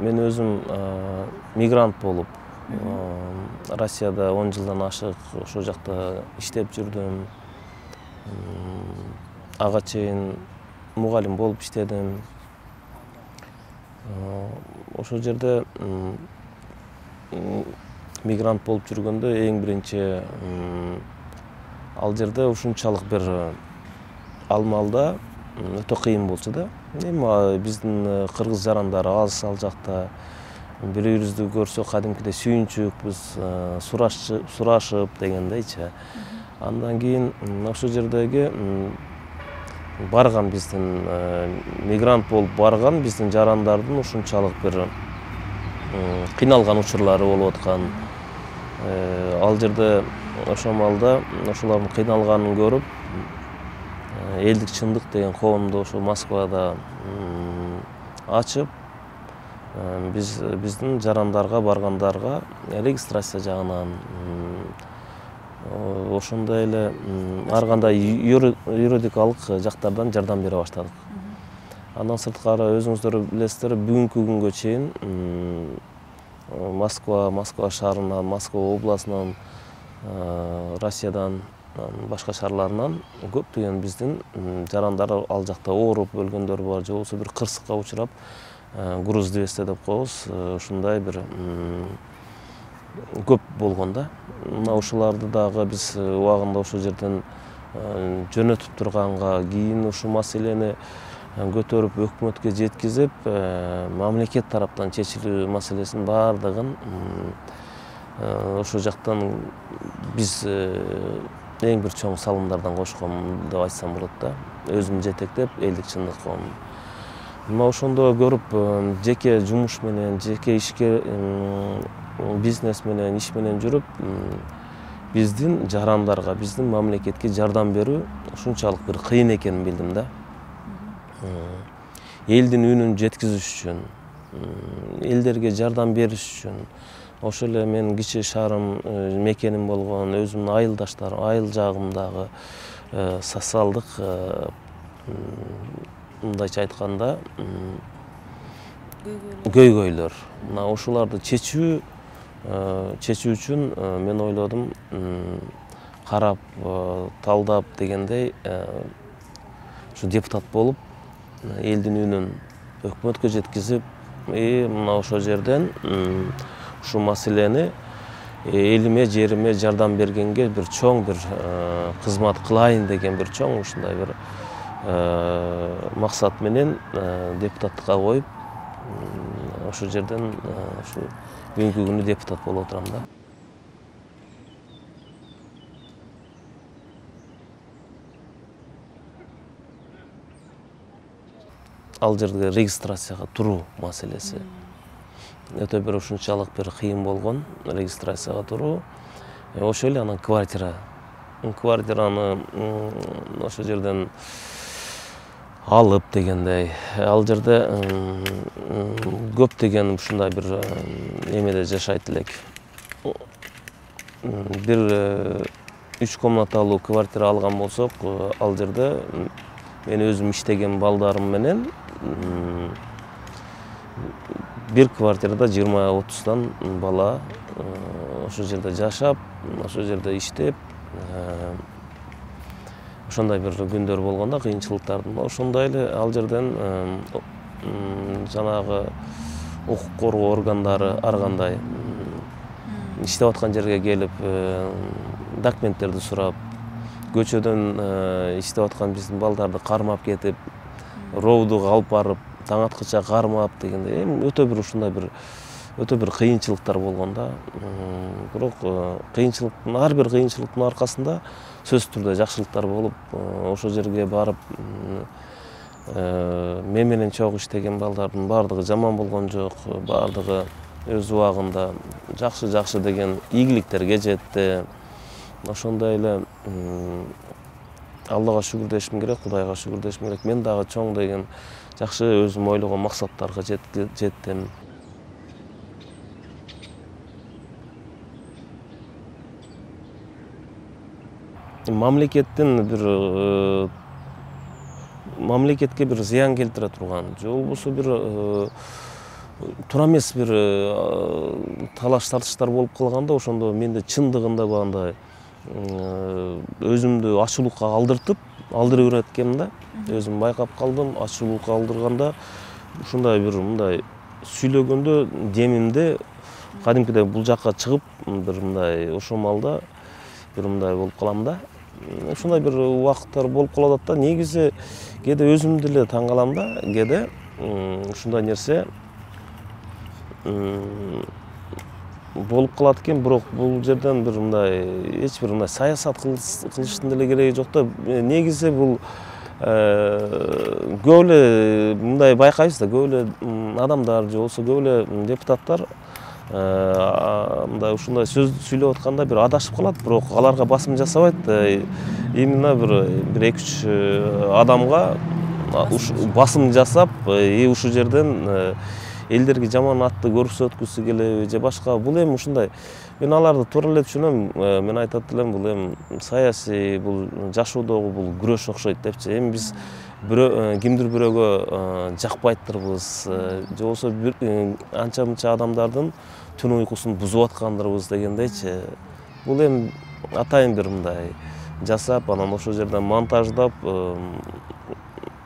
мен өзім мигрант болып, Россияда 10 жылдан ашық ошол жакта иштеп жүрдүм. Ага чейин мугалим болуп иштедим. Ошол жерде мигрант болуп жүргөндө эң биринчи ал жерде ушунчалык бир алмалда өтө кыйын болчу да. Эми биздин кыргыз жарандары аз ал жакта. Бири-бирибизди көрсөк кадимкидей сүйүнчүкпүз, сурашып дегендейчи. Андан кийин ошол жердеги барган биздин мигрант болуп барган биздин жарандардын ушунчалык бир кыйналган учурлары болуп аткан. Ал жерде ошол маалда ошолордун кыйналганын көрүп, Элдик чындык деген коомду ошо Москвада ачып, биздин жарандарга баргандарга регистрация жагынан ошондой эле ар кандай юридикалык жактардан жардам бере баштадык. Андан сырткары өзүңүздөр билесиздер, бүгүнкү күнгө чейин Москва шаарынан, Москва областынан, Россиядан, башка шаарларынан көптөгөн биздин жарандар ал жакта ооруп өлгөндөр бар, же болбосо бир кырсыкка учурап, груз 200 деп коебуз, ушундай бир көп болгон да. Мына ушуларды дагы биз убагында ошол жерден жөнөтүп турганга, кийин ушул маселени көтөрүп өкмөткө жеткизип, мамлекет тараптан чечилүү маселесинин баардыгын ошол жактан биз эң бир чоң салымдардан кошкон деп айтсам болот да. Өзүм жетектеп, Элдик чындык коомун. Мына ошондо көрүп, жеке жумуш менен, жеке ишке, бизнес менен, иш менен жүрүп, биздин жарандарга, биздин мамлекетке жардам берүү ушунчалык бир кыйын экенин билдим да. Элдин үнүн жеткизиш үчүн, элдерге жардам бериш үчүн, ошол эле мен кичи шаарым, мекеним болгон, өзүмдүн айылдаштарым, айыл жагымдагы социалдык, мындайча айтканда, көйгөйлөр. Мына ошолорду чечүү үчүн мен ойлодум, карап, талдап дегендей, ушу депутат болуп, элдин үнүн өкмөткө жеткизип, мына ошол жерден ушул маселени элиме, жериме жардам бергенге бир чоң бир кызмат кылайын деген бир чоң ушундай бир максат менен депутаттыкка коюп, ошол жерден ушу бүгүнкү күнү депутат болуп отурам да. Ал жерде регистрацияга туруу маселеси өтө бир ушунчалык бир кыйын болгон, регистрацияга туруу. Ошол эле анан квартираны ошол жерден алып дегендей, ал жерде көптөгөн ушундай бир эмеде жашайт элек. Бир 3 комнаталуу квартира алган болсок, ал жерде мен өзүм иштеген балдарым менен бир квартирада 20-30 бала ошол жерде жашап, ошол жерде иштеп, ошондой бир күндөр болгон да, кыйынчылыктардын. Ошондой эле ал жерден жанагы укук коргоо органдары ар кандай иштеп аткан жерге келип, документтерди сурап, көчөдөн иштеп аткан биздин балдарды кармап кетип, роодуга алып барып, таң аткыча кармап дегендей, өтө бир ушундай бир кыйынчылыктар болгон да. Бирок кыйынчылыктын, ар бир кыйынчылыктын аркасында сөзсүз түрдө жакшылыктар болуп, ошол жерге барып, мен менен чогуу иштеген балдардын баардыгы жаман болгон жок, баардыгы өз убагында жакшы деген ийгиликтерге жетти. Ошондой эле Аллага шүгүрдешим керек, Кудайга шүгүрдешим керек. Мен дагы чоң деген жакшы өзүм ойлогон максаттарга жеттим. Мамлекетке бир зыян келтире турган, же болбосо бир туура эмес бир талаш тартыштар болуп калганда ошондо менде чындыгында багындай өзүмдү ачуулукка алдырып эткем да. Өзүм байкап калдым, ачуулукка алдырганда ушундай бир мындай сүйлөгөндө демимде кадимкидей бул жакка чыгып бир мындай ошол маалда бир мындай болуп калам да. Ушундай бир убакыттар болуп калат да. Негизи кээде өзүм деле таң калам да, кээде ушундай нерсе болуп калат экен, бирок бул жерден бир мындай эч бир мындай саясат кылыштын деле кереги жок да. Негизи бул көп эле мындай байкайбыз да, көп эле адамдар же болбосо көп эле депутаттар мындай ушундай сөз сүйлөп атканда бир адашып калат, бирок аларга басым жасабайт. Именно бир 2-3 адамга басым жасап, ушул жерден элдерге жаман атты көрсөткүсү келеби же башка. Бул эми ушундай, мен аларды туура эле түшүнөм. Мен айтат элем, бул эми саясий, бул жашоодогу бул күрөш окшойт депчи. Эми биз кимдир бирөөгө жакпайттырбыз же болбосо анча мынча адамдардын түн уйкусун бузуп аткандырбыз дегендейчи. Бул эми атайын бир мындай жасап, анан ошол жерден монтаждап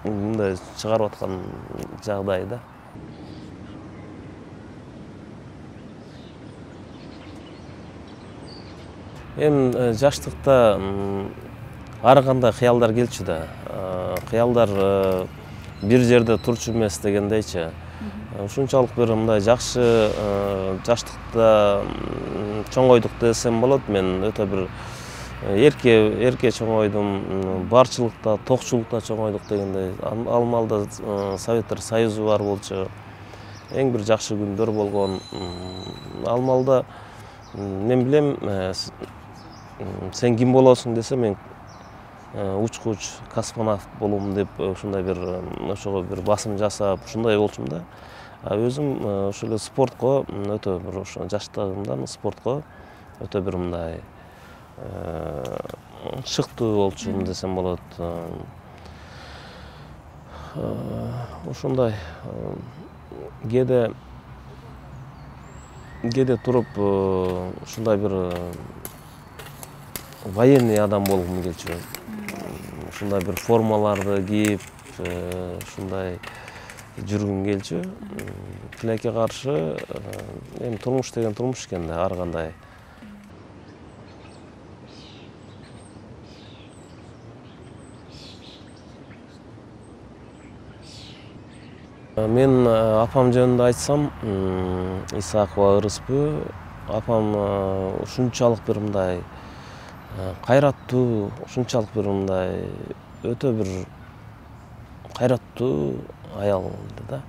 мындай чыгарып аткан жагдай да. Эми жаштыкта ар кандай кыялдар келчү да. Кыялдар бир жерде турчу эмес дегендейчи. Ушунчалык бир мындай жакшы жаштыкта чоңойдук десем болот. Мен өтө бир эрке чоңойдум, барчылыкта, токчулукта чоңойдук дегендей. Ал маалда Советтер Союзу бар болчу. Эң бир жакшы күндөр болгон. Ал маалда мен билем, сен ким болосуң десе, мен учкуч, космонавт болом деп ушундай бир ошого бир басым жасап, ушундай болчумун да. Өзүм ошол эле спортко өтө бир ошо жаштыгымдан спортко өтө бир мындай шыктуу болчумун десем болот. Ошондой кээде туруп ушундай бир военный адам болгум келчү. Ушундай бир формаларды кийип, ушундай жүргүм келчү. Тилекке каршы, эми турмуш деген турмуш экен да, ар кандай. Мен апам жөнүндө айтсам, Исакова Ырыспү. Апам ушунчалык бир мындай кайраттуу, ушунчалык бир мындай өтө бир кайраттуу аял да.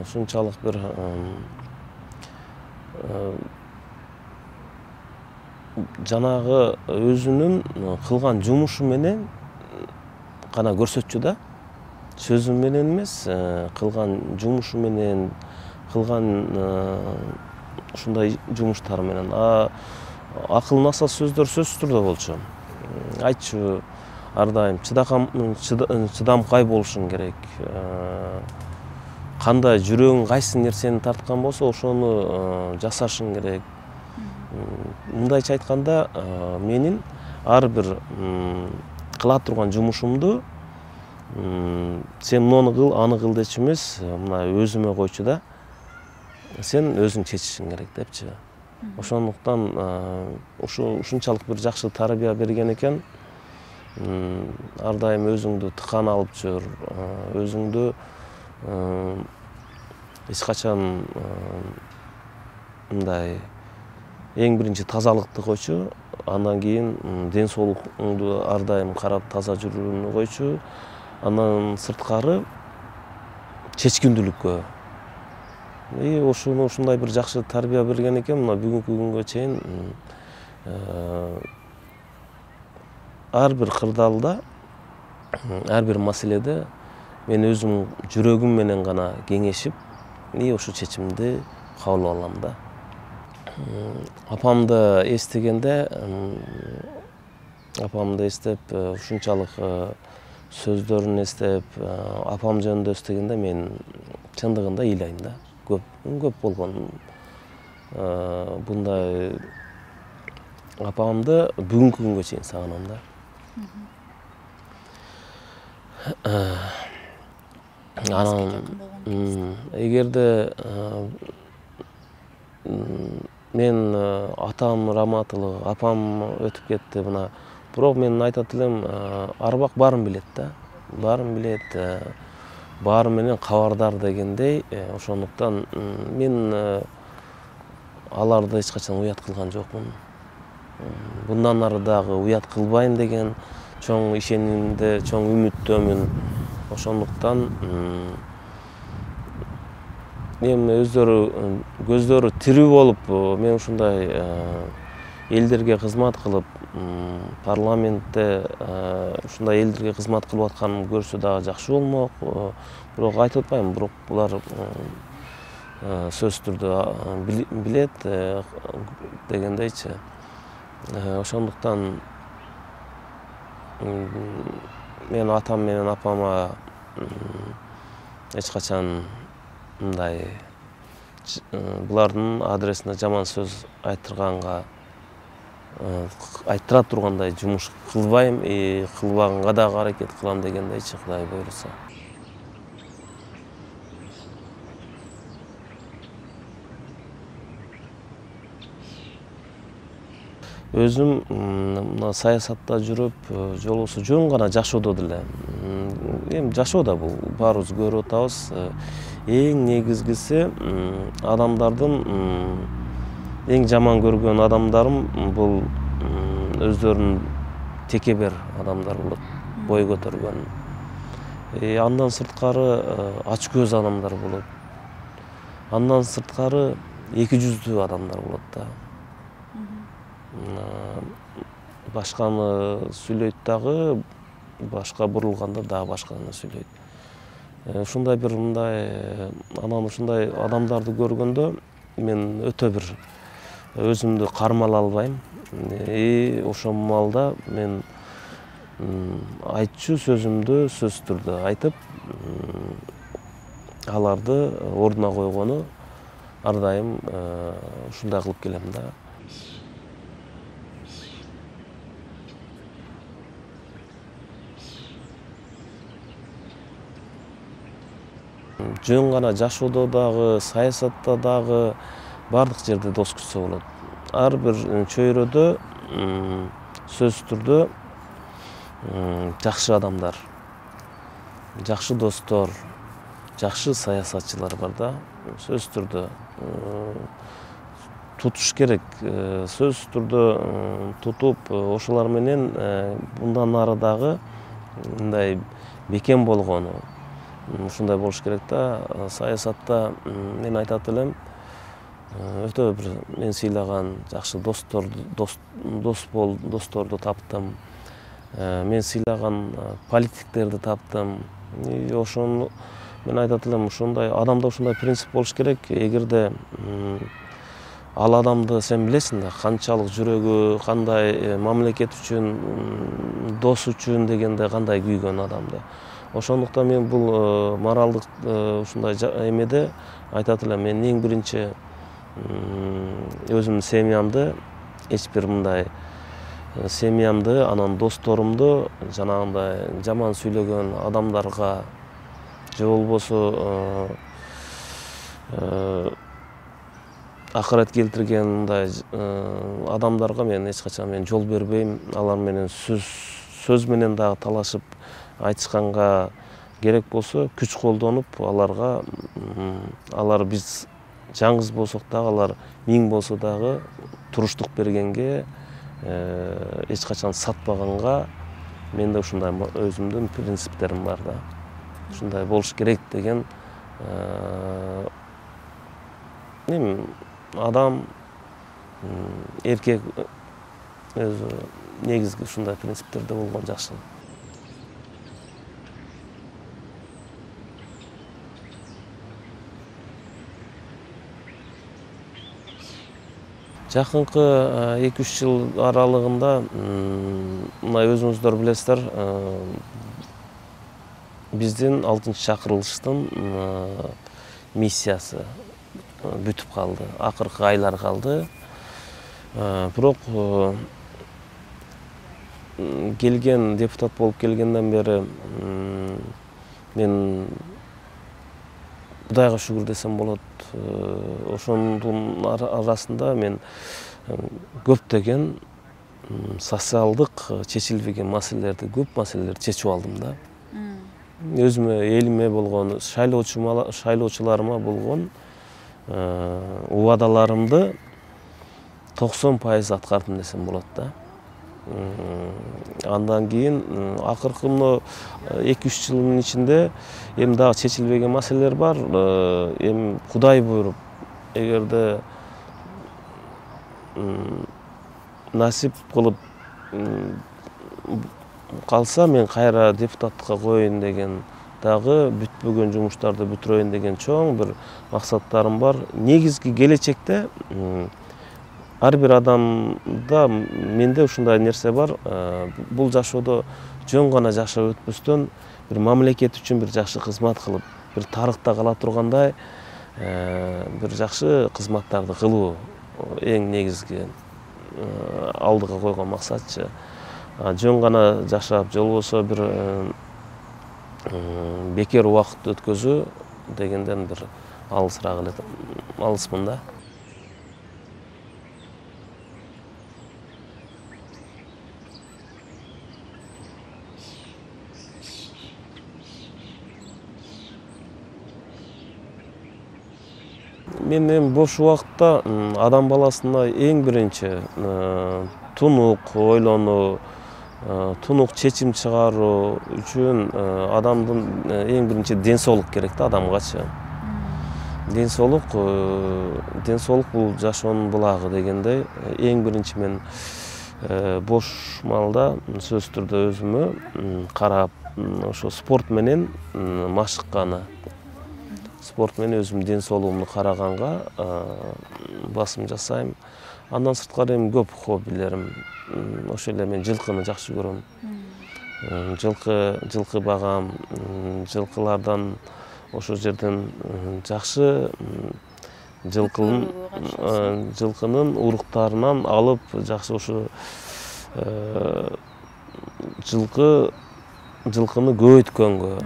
Ушунчалык бир жанагы өзүнүн кылган жумушу менен гана көрсөтчү да. Сөзү менен эмес, кылган жумушу менен, кылган ушундай жумуштары менен. Акыл наса сөздөр сөзсүз түрдө болчу. Айтчу ар дайым чыдамкай болушуң керек. Кандай жүрөгүң кайсы нерсени тарткан болсо, ошону жасашың керек. Мындайча айтканда, менин ар бир кыла турган жумушумду сен муну кыл, аны кыл дечү эмес, мына өзүмө койчу да. Сен өзүң чечишиң керек депчи. Ошондуктан ушунчалык бир жакшы тарбия берген экен. Ар дайым өзүңдү тыкан алып жүр, өзүңдү эч качан мындай эң биринчи тазалыкты койчу, андан кийин ден соолугуңду ар дайым карап таза жүрүүнү койчу. Андан сырткары чечкиндүүлүккө. Ушундай бир жакшы тарбия берген экен, мына бүгүнкү күнгө чейин ар бир кырдаалда, ар бир маселеде мен өзүм жүрөгүм менен гана кеңешип, ушул чечимди кабыл алам да. Апамды эстеп, ушунчалык сөздөрүн эстеп, апам жөнүндө эстегенде мен чындыгында ыйлайм да. Көп болгон bunday апамды бүгүнкү күнгө чейин сагынам да. Анан эгерде мен атам раматылык, апам өтүп кетти мына. Бирок мен айтат элем, арбак баарын билет да. Баарын билет, баары менен кабардар дегендей, ошондуктан мен аларды эч качан уят кылган жокмун. Bundan ары дагы уят кылбайм деген чоң ишенимде, чоң үмүттөмүн. Ошондуктан мен көздөрү тирүү болуп, мен ушундай элдерге кызмат кылып, парламентте ушундай элдерге кызмат кылып атканымды көрсө дагы жакшы болмок. Бирок айтып атпайм, бирок булар сөзсүз түрдө билет дегендейчи. Ошондуктан мен атам менен апама эч качан мындай булардын адресине жаман сөз айттыра тургандай жумуш кылбайм, кылбаганга дагы аракет кылам дегендейчи, Кудай буйруса. Өзүм мына саясатта жүрүп, жолубузду жөн гана жашоодо деле. Эми жашоодо бул баарыбыз көрүп атабыз. Эң негизгиси адамдардын эң жаман көргөн адамдарым бул өздөрүнүн текебер адамдар болот, бой көтөргөн. Андан сырткары ач көз адамдар болот. Андан сырткары эки жүздүү адамдар болот да. Башканы сүйлөйт дагы, башка бурулганда дагы башканы сүйлөйт. Ушундай бир мындай, анан ушундай адамдарды көргөндө мен өтө бир өзүмдү кармала албайм. Ошол маалда мен айтчу сөзүмдү сөзсүз түрдө айтып, аларды ордуна койгону ар дайым ушундай кылып келем да. Жөн гана жашоодо дагы, саясатта дагы бардык жерде дос күтсө болот. Ар бир чөйрөдө сөзсүз түрдө жакшы адамдар, жакшы достор, жакшы саясатчылар бар да. Сөзсүз түрдө тутуш керек, сөзсүз түрдө тутуп, ошолор менен мындан ары дагы мындай бекем болгону ушундай болуш керек да. Саясатта мен айтат элем, өтө бир мен сыйлаган жакшы досторду таптым. Мен сыйлаган политиктерди таптым. Ошону мен айтат элем, ушундай адамда ушундай принцип болуш керек. Эгерде ал адамды сен билесиң да, канчалык жүрөгү кандай, мамлекет үчүн, дос үчүн дегенде кандай күйгөн адамды. Ошондуктан мен бул моралдык ушундай эмеде айтат элем, мен эң биринчи өзүмдүн семьямды, эч бир мындай семьямды, анан досторумду жанагындай жаман сүйлөгөн адамдарга же болбосо акырет келтирген мындай адамдарга мен эч качан жол бербейм. Алар менен сөз менен дагы талашып айтышканга керек болсо күч колдонуп, алар биз жаңгыз болсок дагы, алар 1000 болсо дагы туруштук бергенге, эч качан сатпаганга менде ушундай өзүмдүн принциптерим бар да. Ушундай болуш керек деген адам, эркек өзү негизги ушундай принциптерде болгон жакшы. Жакынкы 2-3 жыл аралыгында мына өзүңүздөр билесиздер, биздин 6-чакырылыштын миссиясы бүтүп калды. Акыркы айлар калды. Бирок келген депутат болуп келгенден бери мен Кудайга шүгүр десем болот. Ошонун арасында мен көптөгөн социалдык чечилбеген маселелерди, көп маселелерди чечип алдым да. Өзүмө, элиме болгон, шайлоочуларыма болгон убадаларымды 90% аткардым десем болот да. Андан кийин акыркы 2-3 жылдын ичинде эми дагы чечилбеген маселелер бар. Эми Кудай буйруп, эгерде насип кылып калса, мен кайра депутаттыкка коеюн деген дагы бүтпөгөн жумуштарды бүтүрөйүн деген чоң бир максаттарым бар. Негизги келечекте ар бир адамда, менде ушундай нерсе бар. Бул жашоодо жөн гана жашап өтпөстөн, бир мамлекет үчүн бир жакшы кызмат кылып, бир тарыхта кала тургандай бир жакшы кызматтарды кылуу эң негизги алдыга койгон максатчы. Жөн гана жашап, же болбосо бир бекер убакыт өткөзүү дегенден бир алысмын да. Мен эми бош убакытта адам баласына эң биринчи тунук ойлонуу, тунук чечим чыгаруу үчүн адамдын эң биринчи ден соолук керек да, адамгачы. Ден соолук бул жашоонун булагы дегендей, эң биринчи мен бош маалда сөзсүз түрдө өзүмө карап, ошо спорт менен машыкканы, спорт менен өзүм ден соолугумду караганга басым жасайм. Андан сырткары эми көп хоббилерим. Ошол эле мен жылкыны жакшы көрөм. Жылкы багам, жылкылардан ошол жерден жакшы жылкынын уруктарынан алып, жакшы ошо жылкыны көбөйткөнгө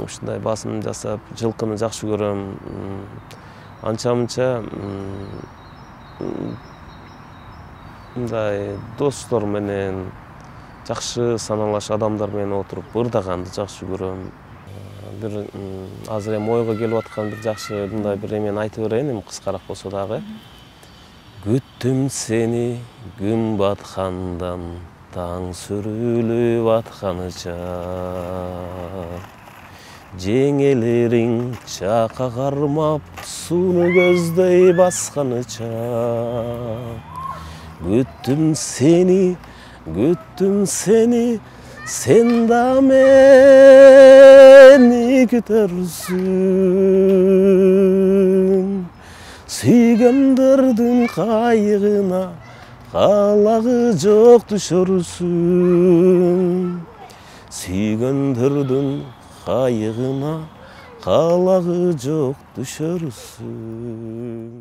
ушундай басым жасап, жылкыны жакшы көрөм. Анча-мынча мындай достор менен, жакшы саналаш адамдар менен отуруп ырдаганды жакшы көрөм. Бир азыр эми ойго келип аткан бир жакшы мындай бир эмени айтып берейин, эми кыскараак болсо дагы. Күттүм сени күн баткандан, таң сүрүлүп атканыча. Жеңелериң чакка кармап, сууну көздөй басканыча. Күттүм сени, сен да мени күтөрсүң. Сүйгөндөрдүн кайыгына калагы жок түшөрсүң. Сүйгөндөрдүн кайыгына калагы жок түшөрсүң.